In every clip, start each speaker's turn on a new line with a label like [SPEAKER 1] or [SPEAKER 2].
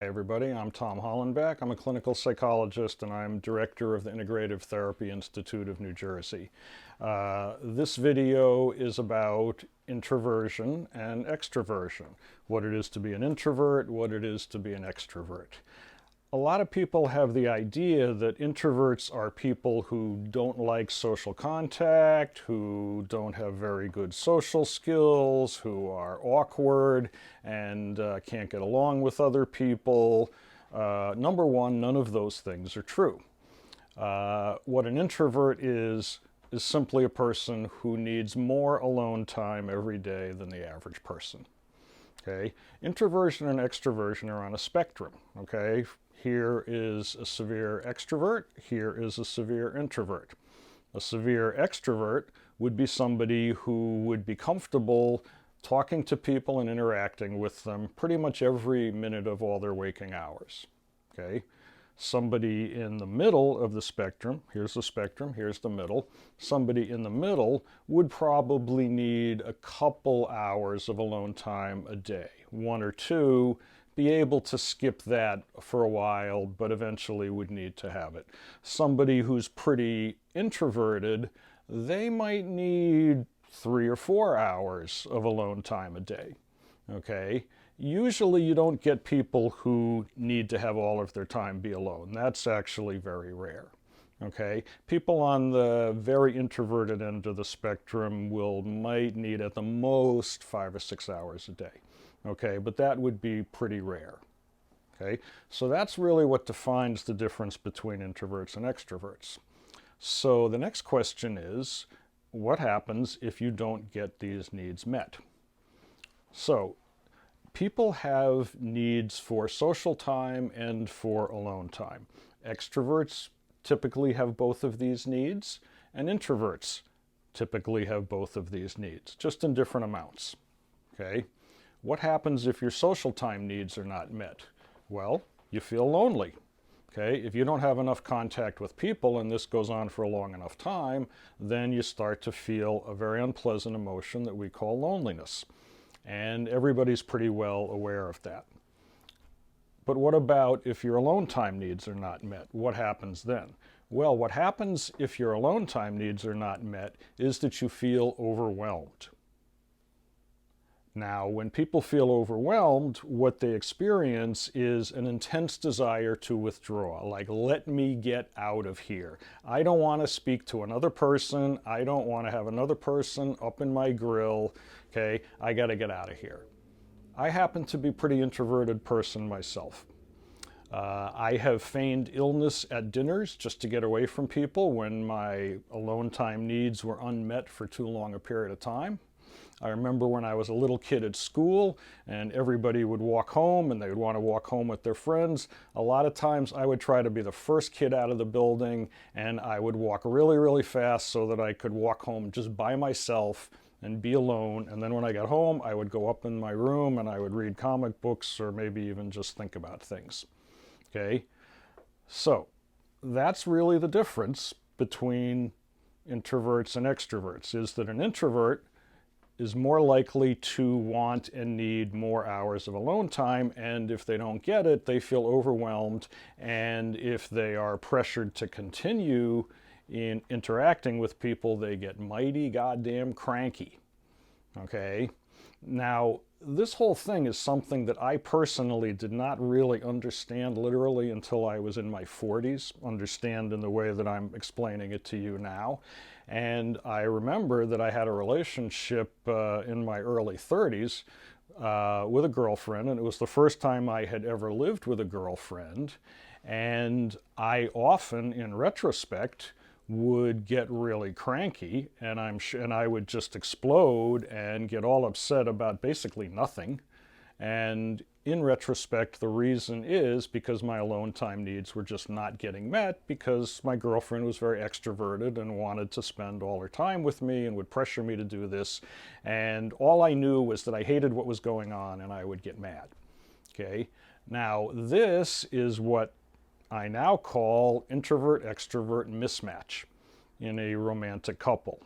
[SPEAKER 1] Hey everybody, I'm Tom Hollenbeck. I'm a clinical psychologist and I'm director of the Integrative Therapy Institute of New Jersey. This video is about introversion and extroversion, what it is to be an introvert, what it is to be an extrovert. A lot of people have the idea that introverts are people who don't like social contact, who don't have very good social skills, who are awkward and can't get along with other people. Number one, none of those things are true. What an introvert is simply a person who needs more alone time every day than the average person. Okay, introversion and extroversion are on a spectrum. Okay, here is a severe extrovert, here is a severe introvert. A severe extrovert would be somebody who would be comfortable talking to people and interacting with them pretty much every minute of all their waking hours. Okay, somebody in the middle of the spectrum, here's the spectrum, here's the middle, somebody in the middle would probably need a couple hours of alone time a day, one or two, be able to skip that for a while, but eventually would need to have it. Somebody who's pretty introverted, they might need 3 or 4 hours of alone time a day. Okay, usually you don't get people who need to have all of their time be alone. That's actually very rare. Okay, people on the very introverted end of the spectrum might need at the most 5 or 6 hours a day. Okay, but that would be pretty rare. Okay, so that's really what defines the difference between introverts and extroverts. So the next question is, what happens if you don't get these needs met? So people have needs for social time and for alone time. Extroverts typically have both of these needs, and introverts typically have both of these needs, just in different amounts. Okay? What happens if your social time needs are not met? Well, you feel lonely. Okay? If you don't have enough contact with people and this goes on for a long enough time, then you start to feel a very unpleasant emotion that we call loneliness. And everybody's pretty well aware of that. But what about if your alone time needs are not met? What happens then? Well, what happens if your alone time needs are not met is that you feel overwhelmed. Now, when people feel overwhelmed, what they experience is an intense desire to withdraw, like, let me get out of here. I don't want to speak to another person. I don't want to have another person up in my grill. Okay, I got to get out of here. I happen to be a pretty introverted person myself. I have feigned illness at dinners just to get away from people when my alone time needs were unmet for too long a period of time. I remember when I was a little kid at school and everybody would walk home and they would want to walk home with their friends. A lot of times I would try to be the first kid out of the building and I would walk really, really fast so that I could walk home just by myself and be alone. And then when I got home, I would go up in my room and I would read comic books or maybe even just think about things. Okay, so that's really the difference between introverts and extroverts, is that an introvert is more likely to want and need more hours of alone time, and if they don't get it, they feel overwhelmed, and if they are pressured to continue in interacting with people, they get mighty goddamn cranky. Okay? Now, this whole thing is something that I personally did not really understand literally until I was in my 40s, understand in the way that I'm explaining it to you now. And I remember that I had a relationship in my early 30s with a girlfriend, and it was the first time I had ever lived with a girlfriend. And I often, in retrospect, would get really cranky, and I would just explode and get all upset about basically nothing. And in retrospect, the reason is because my alone time needs were just not getting met because my girlfriend was very extroverted and wanted to spend all her time with me and would pressure me to do this. And all I knew was that I hated what was going on and I would get mad. Okay, now this is what I now call introvert-extrovert mismatch in a romantic couple.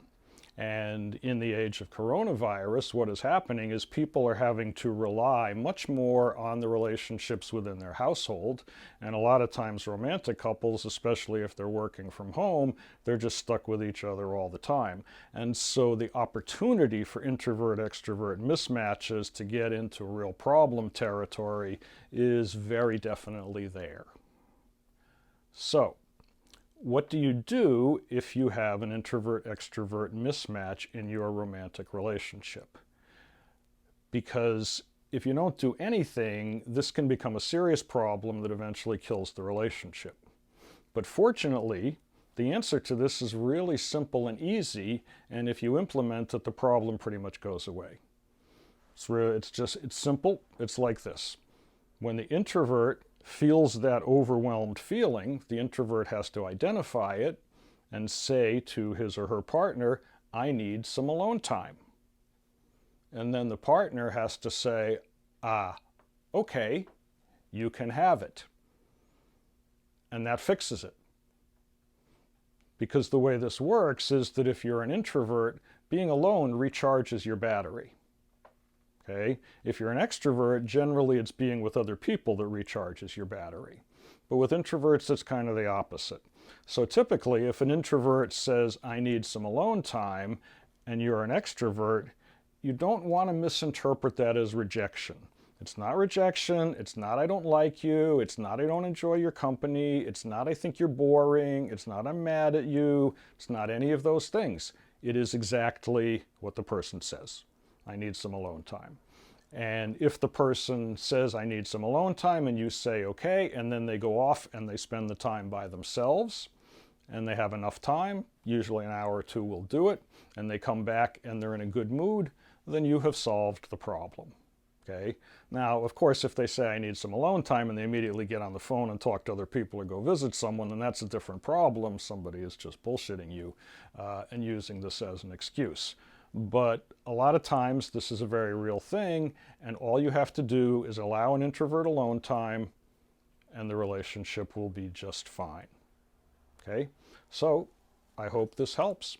[SPEAKER 1] And in the age of coronavirus, what is happening is people are having to rely much more on the relationships within their household. And a lot of times romantic couples, especially if they're working from home, they're just stuck with each other all the time. And so the opportunity for introvert-extrovert mismatches to get into real problem territory is very definitely there. So, what do you do if you have an introvert-extrovert mismatch in your romantic relationship? Because if you don't do anything, this can become a serious problem that eventually kills the relationship. But fortunately, the answer to this is really simple and easy, and if you implement it, the problem pretty much goes away. It's simple. It's like this. When the introvert feels that overwhelmed feeling, the introvert has to identify it and say to his or her partner, I need some alone time. And then the partner has to say, okay, you can have it. And that fixes it. Because the way this works is that if you're an introvert, being alone recharges your battery. Okay? If you're an extrovert, generally it's being with other people that recharges your battery. But with introverts, it's kind of the opposite. So typically, if an introvert says, I need some alone time, and you're an extrovert, you don't want to misinterpret that as rejection. It's not rejection, it's not I don't like you, it's not I don't enjoy your company, it's not I think you're boring, it's not I'm mad at you, it's not any of those things. It is exactly what the person says. I need some alone time. And if the person says, I need some alone time, and you say, okay, and then they go off and they spend the time by themselves, and they have enough time, usually an hour or two will do it, and they come back and they're in a good mood, then you have solved the problem. Okay? Now, of course, if they say, I need some alone time, and they immediately get on the phone and talk to other people or go visit someone, then that's a different problem. Somebody is just bullshitting you and using this as an excuse. But a lot of times this is a very real thing, and all you have to do is allow an introvert alone time, and the relationship will be just fine. Okay? So I hope this helps.